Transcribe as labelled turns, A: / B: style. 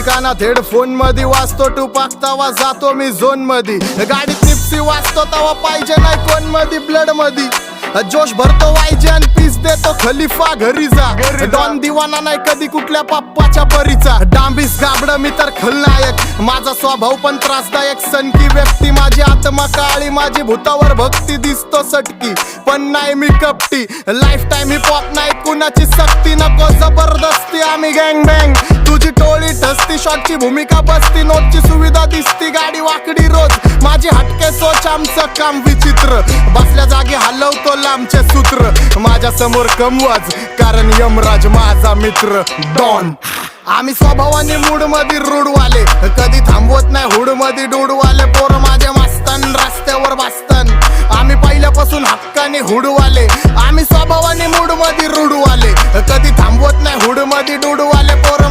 A: कानात हेडफोन मध्ये वाजतो टुपाक तवा जातो मी झोन मध्ये गाडीत निप्सी वाजतो तवा पाहिजे नाही कोण मध्ये ब्लड मध्ये जोश भरतो वायजे आणि पीस देतो खलिफा घरी जा डॉन दिवाना नाही कधी कुठल्या पप्पाच्या परीचा डांबीस गाबड मी तर खलनायक माझा स्वभाव पण त्रासदायक सनकी व्यक्ती माझी आत्मा काळी माझी भूतावर भक्ती दिसतो सटकी पण नाही मी कपटी लाईफ टाइम हिप हॉप नाही कुणाची सक्ती नको जबरदस्ती आम्ही गँग बँग तुझी टोळी ठसती शॉटची भूमिका बसती नोटची सुविधा दिसती गाडी वाकडी रोज माझी हटके सोच आमचं काम विचित्र बसल्या जागी हलवतो लांबचे सूत्र माझ्या समोर कमवाज कारण यमराज माझा मित्र डॉन आम्ही स्वभावाने मूड मध्ये रूडवाले कधी थांबवत नाही हुड मध्ये डूडवाले पोर माझे मस्तान रस्त्यावर बसतान आम्ही पहिल्यापासून हक्काने हुडवाले आम्ही स्वभावाने मूड मध्ये रूडवाले कधी थांबवत नाही हुड मध्ये डूडवाले पोर